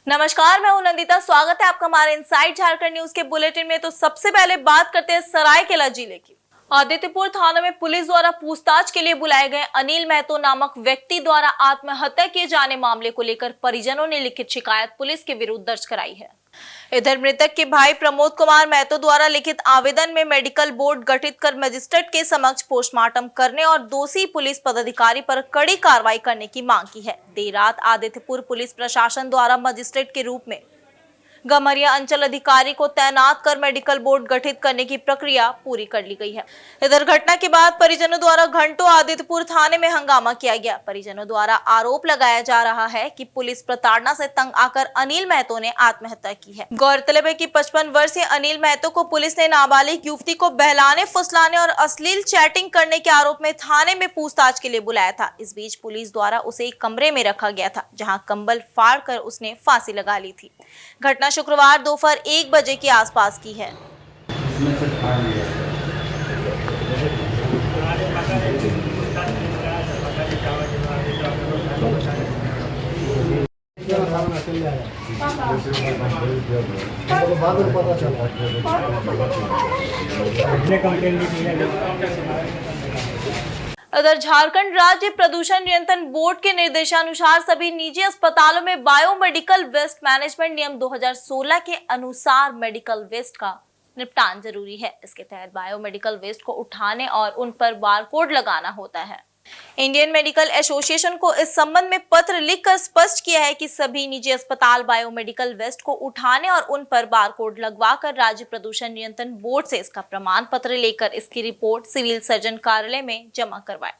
नमस्कार, मैं हूं नंदिता। स्वागत है आपका हमारे इनसाइड झारखंड न्यूज के बुलेटिन में। तो सबसे पहले बात करते हैं सरायकेला जिले की। आदित्यपुर थाना में पुलिस द्वारा पूछताछ के लिए बुलाए गए अनिल महतो नामक व्यक्ति द्वारा आत्महत्या किए जाने मामले को लेकर परिजनों ने लिखित शिकायत पुलिस के विरुद्ध दर्ज कराई है। इधर मृतक के भाई प्रमोद कुमार महतो द्वारा लिखित आवेदन में मेडिकल बोर्ड गठित कर मजिस्ट्रेट के समक्ष पोस्टमार्टम करने और दोषी पुलिस पदाधिकारी पर कड़ी कार्रवाई करने की मांग की है। देर रात आदित्यपुर पुलिस प्रशासन द्वारा मजिस्ट्रेट के रूप में गमरिया अंचल अधिकारी को तैनात कर मेडिकल बोर्ड गठित करने की प्रक्रिया पूरी कर ली गई है। इधर घटना के बाद परिजनों द्वारा घंटों आदित्यपुर थाने में हंगामा किया गया। परिजनों द्वारा आरोप लगाया जा रहा है कि पुलिस प्रताड़ना से तंग आकर अनिल महतो ने आत्महत्या की है। गौरतलब है कि 55 वर्षीय अनिल महतो को पुलिस ने नाबालिग युवती को बहलाने, फुसलाने और अश्लील चैटिंग करने के आरोप में थाने में पूछताछ के लिए बुलाया था। इस बीच पुलिस द्वारा उसे एक कमरे में रखा गया था, जहां कंबल फाड़ कर उसने फांसी लगा ली थी। घटना शुक्रवार दोपहर 1 बजे के आसपास की है। उधर झारखंड राज्य प्रदूषण नियंत्रण बोर्ड के निर्देशानुसार सभी निजी अस्पतालों में बायोमेडिकल वेस्ट मैनेजमेंट नियम 2016 के अनुसार मेडिकल वेस्ट का निपटान जरूरी है। इसके तहत बायोमेडिकल वेस्ट को उठाने और उन पर बारकोड लगाना होता है। इंडियन मेडिकल एसोसिएशन को इस संबंध में पत्र लिखकर स्पष्ट किया है कि सभी निजी अस्पताल बायोमेडिकल वेस्ट को उठाने और उन पर बारकोड लगवाकर राज्य प्रदूषण नियंत्रण बोर्ड से इसका प्रमाण पत्र लेकर इसकी रिपोर्ट सिविल सर्जन कार्यालय में जमा करवाए।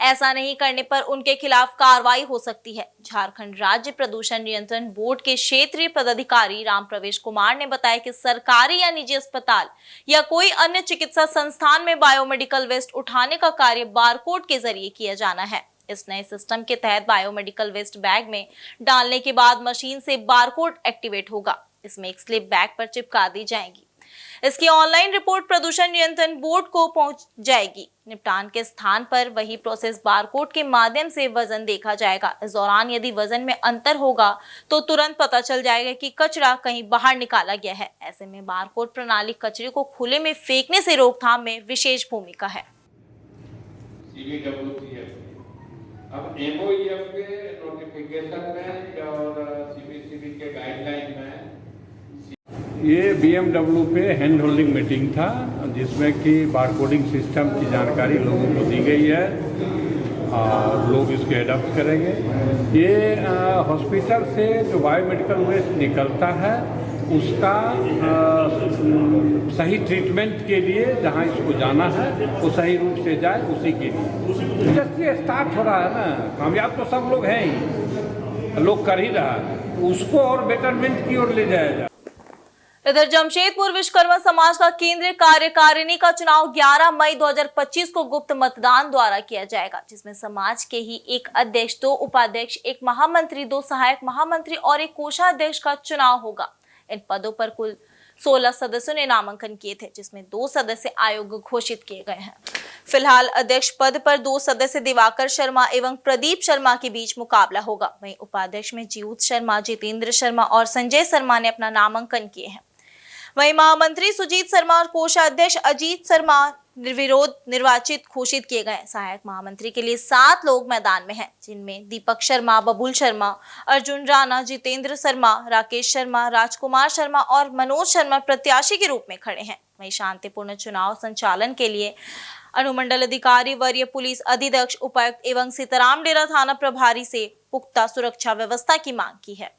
ऐसा नहीं करने पर उनके खिलाफ कार्रवाई हो सकती है। झारखंड राज्य प्रदूषण नियंत्रण बोर्ड के क्षेत्रीय पदाधिकारी राम प्रवेश कुमार ने बताया कि सरकारी या निजी अस्पताल या कोई अन्य चिकित्सा संस्थान में बायोमेडिकल वेस्ट उठाने का कार्य बारकोड के जरिए किया जाना है। इस नए सिस्टम के तहत बायोमेडिकल वेस्ट बैग में डालने के बाद मशीन से बारकोड एक्टिवेट होगा। इसमें एक स्लिप बैग पर चिपका दी जाएगी। इसकी ऑनलाइन रिपोर्ट प्रदूषण नियंत्रण बोर्ड को पहुंच जाएगी। निपटान के स्थान पर वही प्रोसेस बारकोड के माध्यम से वजन देखा जाएगा। इस दौरान यदि वजन में अंतर होगा तो तुरंत पता चल जाएगा कि कचरा कहीं बाहर निकाला गया है। ऐसे में बारकोड प्रणाली कचरे को खुले में फेंकने से रोकथाम में विशेष भूमिका है। अब MOEF के नोटिफिकेशन में और CBCB के गाइडलाइन में ये BMW पे हैंड होल्डिंग मीटिंग था, जिसमें कि बारकोडिंग सिस्टम की जानकारी लोगों को दी गई है और लोग इसके एडॉप्ट करेंगे। ये हॉस्पिटल से जो बायोमेडिकल वेस्ट निकलता है उसका सही ट्रीटमेंट के लिए जहाँ इसको जाना है वो सही रूट से जाए, उसी के लिए जस्ट ये स्टार्ट हो रहा है ना। कामयाब तो सब लोग हैं ही, लोग कर ही रहा है, उसको और बेटरमेंट की ओर ले जाया जाए। इधर जमशेदपुर विश्वकर्मा समाज का केंद्रीय कार्यकारिणी का चुनाव 11 मई 2025 को गुप्त मतदान द्वारा किया जाएगा, जिसमें समाज के ही एक अध्यक्ष, 2 उपाध्यक्ष, 1 महामंत्री, 2 सहायक महामंत्री और 1 कोषाध्यक्ष का चुनाव होगा। इन पदों पर कुल 16 सदस्यों ने नामांकन किए थे, जिसमें 2 सदस्य आयोग घोषित किए गए हैं। फिलहाल अध्यक्ष पद पर 2 सदस्य दिवाकर शर्मा एवं प्रदीप शर्मा के बीच मुकाबला होगा। वहीं उपाध्यक्ष में जीऊत शर्मा, जितेंद्र शर्मा और संजय शर्मा ने अपना नामांकन किए हैं। वहीं महामंत्री सुजीत शर्मा और कोषाध्यक्ष अजीत शर्मा निर्विरोध निर्वाचित घोषित किए गए। सहायक महामंत्री के लिए 7 लोग मैदान में हैं, जिनमें दीपक शर्मा, बबुल शर्मा, अर्जुन राणा, जितेंद्र शर्मा, राकेश शर्मा, राजकुमार शर्मा और मनोज शर्मा प्रत्याशी के रूप में खड़े हैं। वहीं शांतिपूर्ण चुनाव संचालन के लिए अनुमंडल अधिकारी, वरीय पुलिस अधीक्षक, उपायुक्त एवं सीताराम डेरा थाना प्रभारी से पुख्ता सुरक्षा व्यवस्था की मांग की है।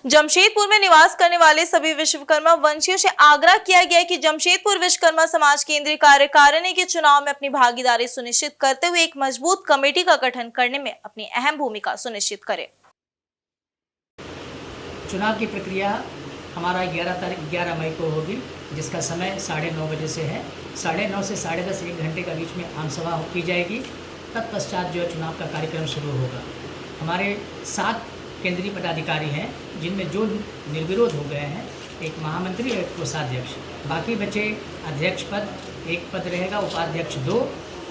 जमशेदपुर में निवास करने वाले सभी विश्वकर्मा वंशियों से आग्रह किया गया है कि जमशेदपुर विश्वकर्मा समाज केंद्रीय कार्यकारिणी के चुनाव में अपनी भागीदारी सुनिश्चित करते हुए एक मजबूत कमेटी का गठन करने में अपनी अहम भूमिका सुनिश्चित करें। चुनाव की प्रक्रिया हमारा 11 मई को होगी, जिसका समय 9:30 बजे से है। 9:30 से 10:30 1 घंटे का बीच में आम सभा की जाएगी। तत्पश्चात जो है चुनाव का कार्यक्रम शुरू होगा। हमारे 7 केंद्रीय पदाधिकारी हैं, जिनमें जो निर्विरोध हो गए हैं, 1 महामंत्री और 1 कोषाध्यक्ष। बाकी बचे अध्यक्ष पद 1 पद रहेगा, उपाध्यक्ष 2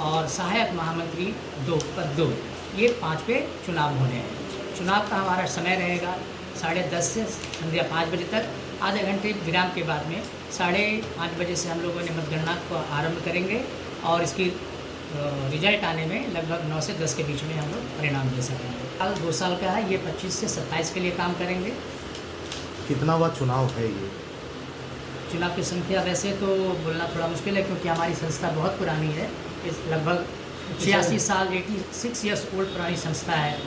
और सहायक महामंत्री 2 पद 2। ये 5 पे चुनाव होने हैं। चुनाव का हमारा समय रहेगा 10:30 से संध्या 5 बजे तक। आधे घंटे विराम के बाद में 5:30 बजे से हम लोगों ने मतगणना को आरंभ करेंगे और इसकी रिजल्ट आने में लगभग 9 से 10 के बीच में हम लोग परिणाम दे सकेंगे। साल 2 साल का है, ये 25 से 27 के लिए काम करेंगे। कितना बार चुनाव है ये? चुनाव की संख्या वैसे तो बोलना थोड़ा मुश्किल है क्योंकि हमारी संस्था बहुत पुरानी है। इस लगभग 86 साल 86 ईयर्स ओल्ड पुरानी संस्था है,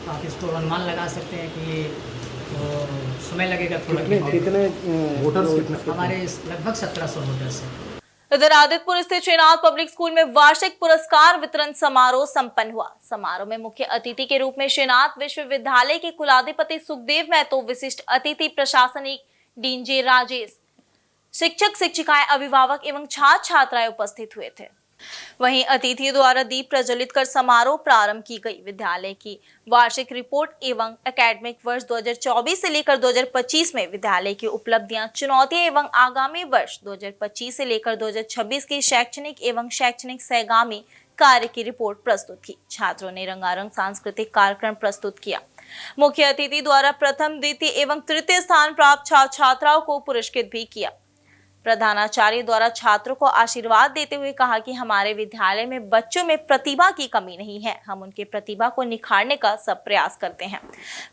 तो आप इसको अनुमान लगा सकते हैं कि ये तो समय लगेगा थोड़ा। कितने वोटर्स कितने? हमारे लगभग 1700 वोटर्स हैं। इधर आदित्यपुर स्थित श्रीनाथ पब्लिक स्कूल में वार्षिक पुरस्कार वितरण समारोह संपन्न हुआ। समारोह में मुख्य अतिथि के रूप में श्रीनाथ विश्वविद्यालय के कुलाधिपति सुखदेव महतो, विशिष्ट अतिथि प्रशासनिक डीन जे राजेश, शिक्षक शिक्षिकाएं, अभिभावक एवं छात्र छात्राएं उपस्थित हुए थे। वहीं अतिथियों द्वारा दीप प्रज्वलित कर समारोह प्रारंभ की गई। विद्यालय की वार्षिक रिपोर्ट एवं एकेडमिक वर्ष 2024 से लेकर 2025 में विद्यालय की उपलब्धियां, चुनौतियां एवं आगामी वर्ष 2025 से लेकर 2026 की शैक्षणिक एवं शैक्षणिक सहगामी कार्य की रिपोर्ट प्रस्तुत की। छात्रों ने रंगारंग सांस्कृतिक कार्यक्रम प्रस्तुत किया। मुख्य अतिथि द्वारा प्रथम, द्वितीय एवं तृतीय स्थान प्राप्त छात्र छात्राओं को पुरस्कृत भी किया। प्रधानाचार्य द्वारा छात्रों को आशीर्वाद देते हुए कहा कि हमारे विद्यालय में बच्चों में प्रतिभा की कमी नहीं है, हम उनके प्रतिभा को निखारने का सब प्रयास करते हैं।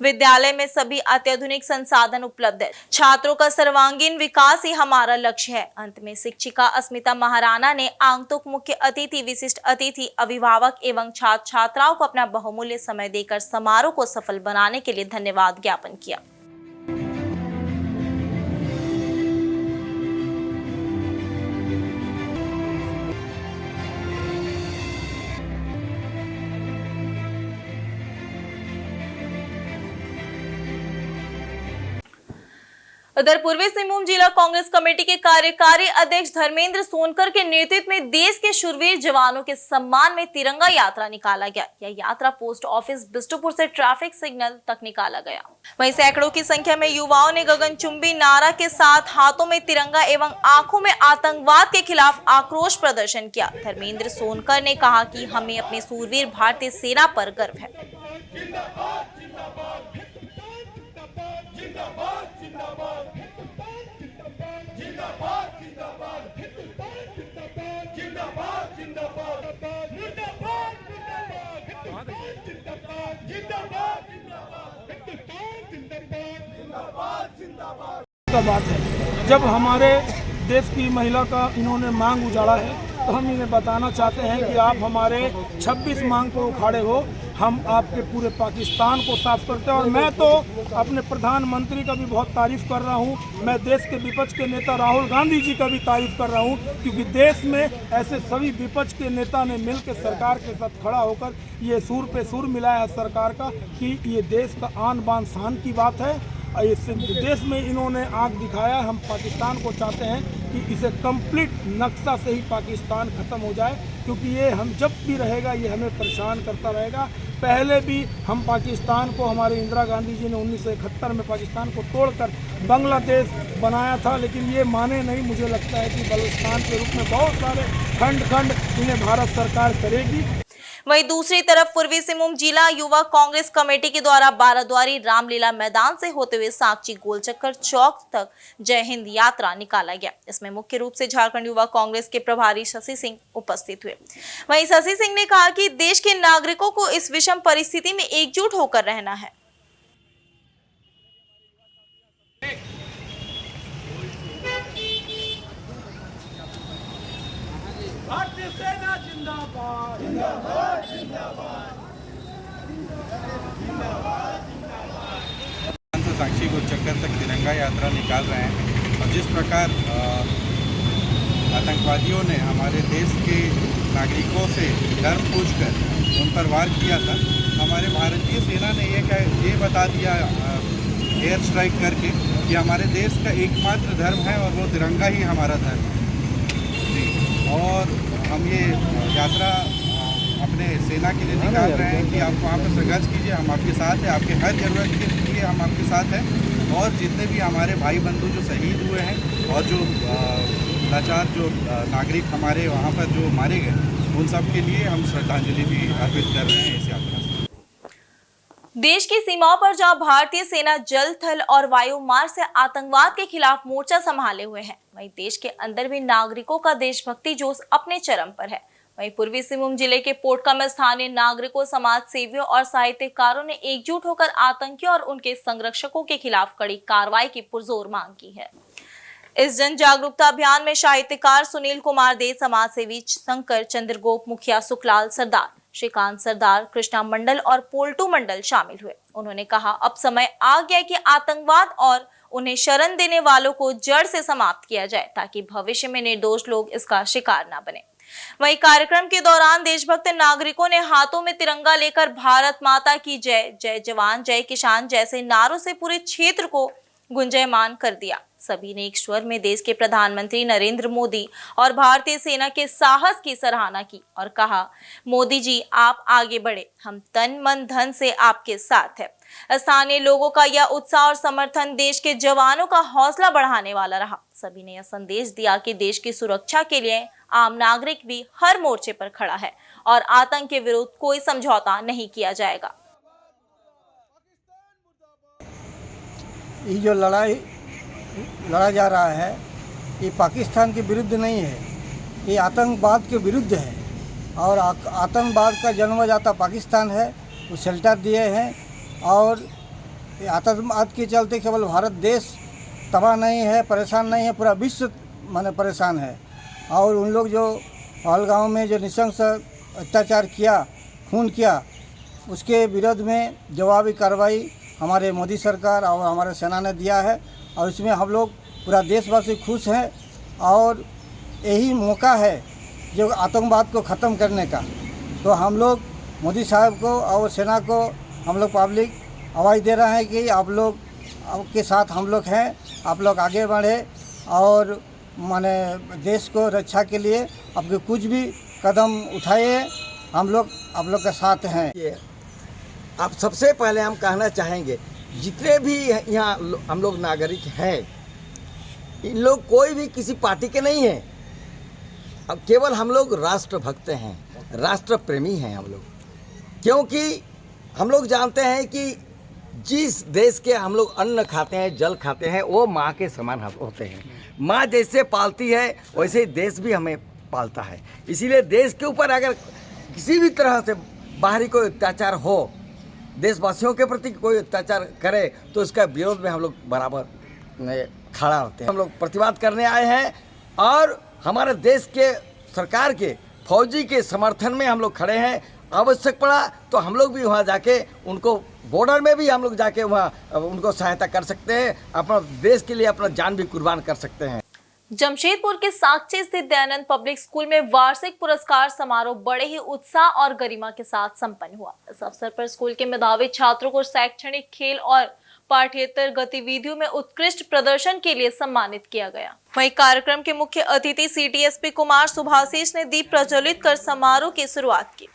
विद्यालय में सभी अत्याधुनिक संसाधन उपलब्ध है, छात्रों का सर्वांगीण विकास ही हमारा लक्ष्य है। अंत में शिक्षिका अस्मिता महाराणा ने आगंतुक, मुख्य अतिथि, विशिष्ट अतिथि, अभिभावक एवं छात्र छात्राओं को अपना बहुमूल्य समय देकर समारोह को सफल बनाने के लिए धन्यवाद ज्ञापन किया। उधर पूर्वी सिंहभूम जिला कांग्रेस कमेटी के कार्यकारी अध्यक्ष धर्मेंद्र सोनकर के नेतृत्व में देश के शूरवीर जवानों के सम्मान में तिरंगा यात्रा निकाला गया। यह यात्रा पोस्ट ऑफिस बिष्टुपुर से ट्रैफिक सिग्नल तक निकाला गया। वहीं सैकड़ों की संख्या में युवाओं ने गगनचुंबी नारा के साथ हाथों में तिरंगा एवं आंखों में आतंकवाद के खिलाफ आक्रोश प्रदर्शन किया। धर्मेंद्र सोनकर ने कहा कि हमें अपने शूरवीर भारतीय सेना पर गर्व है। का बात है, जब हमारे देश की महिला का इन्होंने मांग उजाड़ा है तो हम इन्हें बताना चाहते हैं कि आप हमारे 26 मांग को उखाड़े हो, हम आपके पूरे पाकिस्तान को साफ करते हैं। और मैं तो अपने प्रधानमंत्री का भी बहुत तारीफ कर रहा हूं, मैं देश के विपक्ष के नेता राहुल गांधी जी का भी तारीफ कर रहा हूं, क्योंकि देश में ऐसे सभी विपक्ष के नेता ने मिलकर सरकार के साथ खड़ा होकर ये सुर पे सुर मिलाया है सरकार का कि ये देश का आन बान शान की बात है। इस देश में इन्होंने आंख दिखाया। हम पाकिस्तान को चाहते हैं कि इसे कंप्लीट नक्शा से ही पाकिस्तान ख़त्म हो जाए, क्योंकि ये हम जब भी रहेगा ये हमें परेशान करता रहेगा। पहले भी हम पाकिस्तान को, हमारे इंदिरा गांधी जी ने 1971 में पाकिस्तान को तोड़कर बांग्लादेश बनाया था, लेकिन ये माने नहीं। मुझे लगता है कि बलूचिस्तान के रूप में बहुत सारे खंड इन्हें भारत सरकार करेगी। वहीं दूसरी तरफ पूर्वी सिंहभूम जिला युवा कांग्रेस कमेटी के द्वारा बाराद्वारी रामलीला मैदान से होते हुए सांची गोलचक्कर चौक तक जय हिंद यात्रा निकाला गया। इसमें मुख्य रूप से झारखंड युवा कांग्रेस के प्रभारी शशि सिंह उपस्थित हुए। वहीं शशि सिंह ने कहा कि देश के नागरिकों को इस विषम परिस्थिति में एकजुट होकर रहना है। भारतीय सेना जिंदाबाद, जिंदाबाद, जिंदाबाद, सांची गोलचक्कर तक तिरंगा यात्रा निकाल रहे हैं। और जिस प्रकार आतंकवादियों ने हमारे देश के नागरिकों से डर पूछकर उन पर वार किया था, हमारे भारतीय सेना ने ये बता दिया एयर स्ट्राइक करके कि हमारे देश का एकमात्र धर्म है और वो तिरंगा ही हमारा धर्म है। और हम ये यात्रा अपने सेना के लिए निकाल रहे हैं कि आप वहाँ पर संघर्ष कीजिए, हम आपके साथ हैं, आपके हर ज़रूरत के लिए हम आपके साथ हैं। और जितने भी हमारे भाई बंधु जो शहीद हुए हैं और जो लाचार जो नागरिक हमारे वहाँ पर जो मारे गए, उन सब के लिए हम श्रद्धांजलि भी अर्पित कर रहे हैं इस यात्रा से। देश की सीमाओं पर जहां भारतीय सेना जल, थल और वायु मार्ग से आतंकवाद के खिलाफ मोर्चा संभाले हुए है, वहीं देश के अंदर भी नागरिकों का देशभक्ति जोश अपने चरम पर है। वहीं पूर्वी सिंहभूम जिले के पोटका में स्थानीय नागरिकों, समाज सेवियों और साहित्यकारों ने एकजुट होकर आतंकियों और उनके संरक्षकों के खिलाफ कड़ी कार्रवाई की पुरजोर मांग की है। इस जन जागरूकता अभियान में साहित्यकार सुनील कुमार दे, समाज सेवी शंकर चंद्रगोप, मुखिया सुखलाल सरदार, श्रीकांत सरदार, कृष्णा मंडल और पोल्टू मंडल शामिल हुए। उन्होंने कहा, अब समय आ गया कि आतंकवाद और उन्हें शरण देने वालों को जड़ से समाप्त किया जाए, ताकि भविष्य में निर्दोष लोग इसका शिकार न बने। वहीं कार्यक्रम के दौरान देशभक्त नागरिकों ने हाथों में तिरंगा लेकर भारत माता की जय, जय जवान, जय किसान जैसे नारों से पूरे क्षेत्र को गुंजायमान कर दिया। सभी ने एक स्वर में देश के प्रधानमंत्री नरेंद्र मोदी और भारतीय सेना के साहस की सराहना की और कहा, मोदी जी आप आगे बढ़े, हम तन मन धन से आपके साथ है। स्थानीय लोगों का यह उत्साह और समर्थन देश के जवानों का हौसला बढ़ाने वाला रहा। सभी ने यह संदेश दिया कि देश की सुरक्षा के लिए आम नागरिक भी हर मोर्चे पर खड़ा है और आतंक के विरुद्ध कोई समझौता नहीं किया जाएगा। ये जो लड़ा जा रहा है, ये पाकिस्तान के विरुद्ध नहीं है, ये आतंकवाद के विरुद्ध है। और आतंकवाद का जन्मदाता पाकिस्तान है, वो शेल्टर दिए हैं। और ये आतंकवाद के चलते केवल भारत देश तबाह नहीं है, परेशान नहीं है, पूरा विश्व माने परेशान है। और उन लोग जो पहलगाम में जो नृशंस अत्याचार किया, खून किया, उसके विरोध में जवाबी कार्रवाई हमारे मोदी सरकार और हमारे सेना ने दिया है। और इसमें हम लोग पूरा देशवासी खुश हैं। और यही मौका है जो आतंकवाद को ख़त्म करने का। तो हम लोग मोदी साहब को और सेना को हम लोग पब्लिक आवाज़ दे रहे हैं कि आप लोग के साथ हम लोग हैं, आप लोग आगे बढ़े और माने देश को रक्षा के लिए आपके कुछ भी कदम उठाइए, हम लोग आप लोग के साथ हैं। अब सबसे पहले हम कहना चाहेंगे, जितने भी यहाँ हम लोग नागरिक हैं, इन लोग कोई भी किसी पार्टी के नहीं हैं। अब केवल हम लोग राष्ट्रभक्त हैं, राष्ट्र प्रेमी हैं हम लोग। क्योंकि हम लोग जानते हैं कि जिस देश के हम लोग अन्न खाते हैं, जल खाते हैं, वो माँ के समान होते हैं। माँ जैसे पालती है वैसे ही देश भी हमें पालता है। इसीलिए देश के ऊपर अगर किसी भी तरह से बाहरी कोई अत्याचार हो, देशवासियों के प्रति कोई अत्याचार करे, तो इसका विरोध में हम लोग बराबर खड़ा होते हैं। हम लोग प्रतिवाद करने आए हैं और हमारे देश के सरकार के फौजी के समर्थन में हम लोग खड़े हैं। आवश्यक पड़ा तो हम लोग भी वहाँ जाके उनको बॉर्डर में भी हम लोग जाके वहाँ उनको सहायता कर सकते हैं, अपना देश के लिए अपना जान भी कुर्बान कर सकते हैं। जमशेदपुर के साकची स्थित दयानंद पब्लिक स्कूल में वार्षिक पुरस्कार समारोह बड़े ही उत्साह और गरिमा के साथ संपन्न हुआ। इस अवसर पर स्कूल के मेधावी छात्रों को शैक्षणिक, खेल और पाठ्येतर गतिविधियों में उत्कृष्ट प्रदर्शन के लिए सम्मानित किया गया। वहीं कार्यक्रम के मुख्य अतिथि CTSP कुमार सुभाषीष ने दीप प्रज्वलित कर समारोह की शुरुआत की।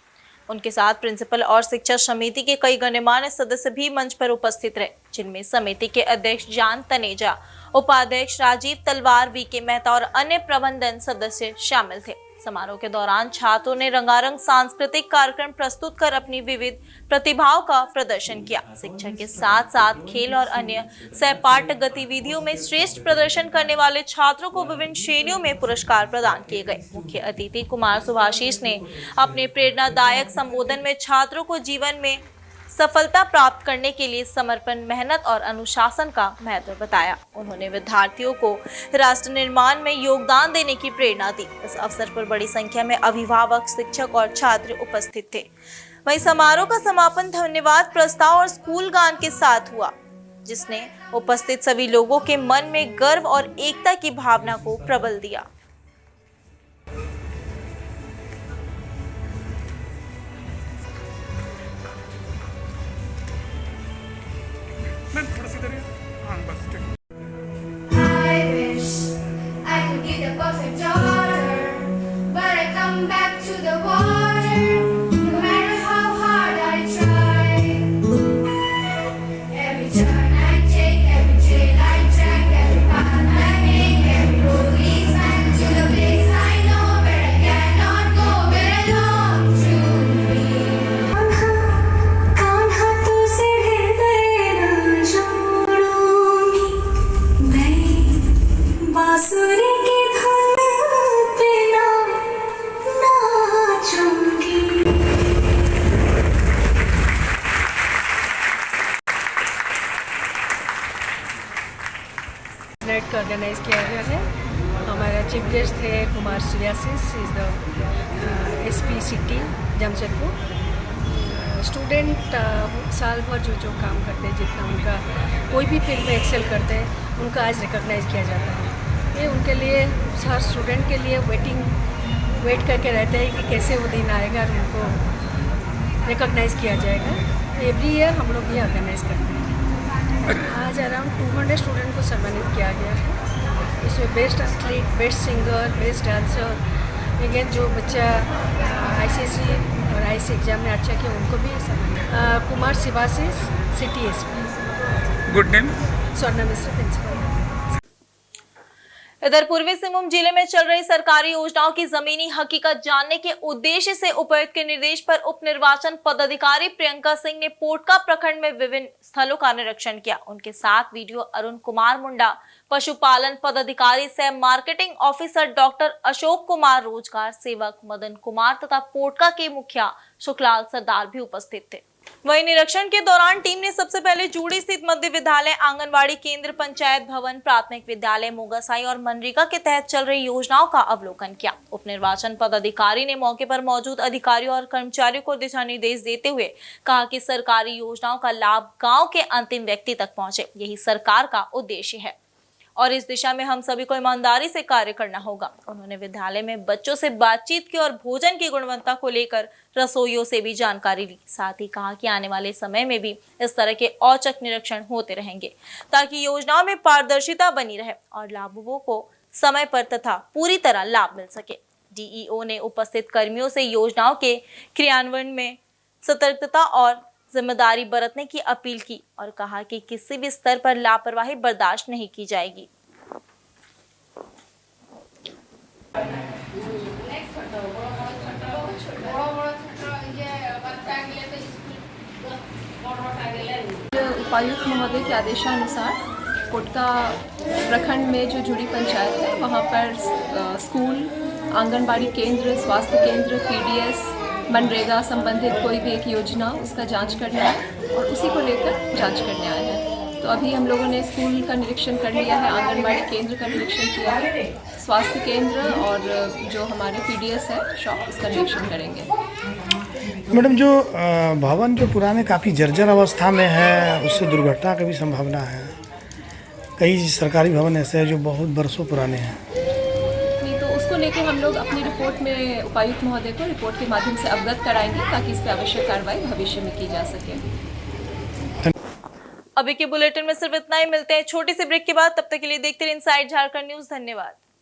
उनके साथ प्रिंसिपल और शिक्षा समिति के कई गणमान्य सदस्य भी मंच पर उपस्थित रहे, जिनमें समिति के अध्यक्ष जान तनेजा, उपाध्यक्ष राजीव तलवार, VK मेहता और अन्य प्रबंधन सदस्य शामिल थे। समारोह के दौरान छात्रों ने रंगारंग सांस्कृतिक कार्यक्रम प्रस्तुत कर अपनी विविध प्रतिभाओं का प्रदर्शन किया। शिक्षा के साथ साथ खेल और अन्य सहपाठ गतिविधियों में श्रेष्ठ प्रदर्शन करने वाले छात्रों को विभिन्न श्रेणियों में पुरस्कार प्रदान किए गए। मुख्य अतिथि कुमार सुभाषीष ने अपने प्रेरणादायक संबोधन में छात्रों को जीवन में सफलता प्राप्त करने के लिए समर्पण, मेहनत और अनुशासन का महत्व बताया। उन्होंने विद्यार्थियों को राष्ट्र निर्माण में योगदान देने की प्रेरणा दी। इस अवसर पर बड़ी संख्या में अभिभावक, शिक्षक और छात्र उपस्थित थे। वहीं समारोह का समापन धन्यवाद प्रस्ताव और स्कूल गान के साथ हुआ, जिसने उपस्थित सभी लोगों के मन में गर्व और एकता की भावना को प्रबल दिया। I wish I could give the perfect daughter, but I come back to the water, no matter how hard I try. Every turn I take, every trail I track, every path I make, every road leads back organise किया गया है। हमारा chief guest थे Kumar Shreyasis, is the SP city Jamshedpur. Student साल भर जो काम करते हैं, जितना उनका कोई भी फील्ड में एक्सेल करते हैं, उनका आज रिकॉग्नाइज किया जाता है। ये उनके लिए, हर स्टूडेंट के लिए वेट करके रहते हैं कि कैसे वो दिन आएगा और उनको रिकॉग्नाइज किया जाएगा। एवरी ईयर हम लोग ये ऑर्गेनाइज करते हैं। आज अराउंड 200 स्टूडेंट को सम्मानित किया गया है। इसमें best athlete, best singer, best dancer, again जो बच्चा ICSE और IC एग्जाम में अच्छा किया उनको भी सम्मानित। Kumar Shivasis, city SP। Good name. Swarna Mishra, principal. इधर पूर्वी सिंहभूम जिले में चल रही सरकारी योजनाओं की जमीनी हकीकत जानने के उद्देश्य से उपायुक्त के निर्देश पर उप निर्वाचन पदाधिकारी प्रियंका सिंह ने पोटका प्रखंड में विभिन्न स्थलों का निरीक्षण किया। उनके साथ वीडियो अरुण कुमार मुंडा, पशुपालन पदाधिकारी सह marketing officer doctor Ashok Kumar, रोजगार सेवक मदन कुमार तथा पोटका के मुखिया सुखलाल सरदार भी उपस्थित थे। वहीं निरीक्षण के दौरान टीम ने सबसे पहले जूड़ी स्थित मध्य विद्यालय, आंगनवाड़ी केंद्र, पंचायत भवन, प्राथमिक विद्यालय मोगासाई और मनरेगा के तहत चल रही योजनाओं का अवलोकन किया। उप निर्वाचन पदाधिकारी ने मौके पर मौजूद अधिकारियों और कर्मचारियों को दिशा निर्देश देते हुए कहा कि सरकारी योजनाओं का लाभ गाँव के अंतिम व्यक्ति तक पहुंचे, यही सरकार का उद्देश्य है और इस दिशा में हम सभी को ईमानदारी से कार्य करना होगा। उन्होंने विद्यालय में बच्चों से बातचीत की और भोजन की गुणवत्ता को लेकर रसोइयों से भी जानकारी ली। साथ ही कहा कि आने वाले समय में भी इस तरह के औचक निरीक्षण होते रहेंगे ताकि योजनाओं में पारदर्शिता बनी रहे और लाभुकों को समय पर तथा पूरी तरह लाभ मिल सके। DEO ने उपस्थित कर्मियों से योजनाओं के क्रियान्वयन में सतर्कता और जिम्मेदारी बरतने की अपील की और कहा कि किसी भी स्तर पर लापरवाही बर्दाश्त नहीं की जाएगी। उपायुक्त महोदय के आदेशानुसार पोटका प्रखंड में जो जुड़ी पंचायत है वहाँ पर स्कूल, आंगनबाड़ी केंद्र, स्वास्थ्य केंद्र, PDS, मनरेगा संबंधित कोई भी एक योजना उसका जांच करना है और उसी को लेकर जांच करने आए हैं। तो अभी हम लोगों ने स्कूल का निरीक्षण कर लिया है, आंगनबाड़ी केंद्र का निरीक्षण किया है, स्वास्थ्य केंद्र और जो हमारे PDS है शॉप, उसका निरीक्षण करेंगे। मैडम, जो भवन जो पुराने काफ़ी जर्जर अवस्था में है, उससे दुर्घटना की भी संभावना है। कई सरकारी भवन ऐसे हैं जो बहुत बरसों पुराने हैं। उसको लेकर हम लोग अपनी रिपोर्ट में उपायुक्त महोदय को रिपोर्ट के माध्यम से अवगत कराएंगे ताकि इस पर आवश्यक कार्रवाई भविष्य में की जा सके। अभी के बुलेटिन में सिर्फ इतना ही। मिलते हैं छोटी सी ब्रेक के बाद, तब तक के लिए देखते रहिए इनसाइड झारखंड न्यूज। धन्यवाद।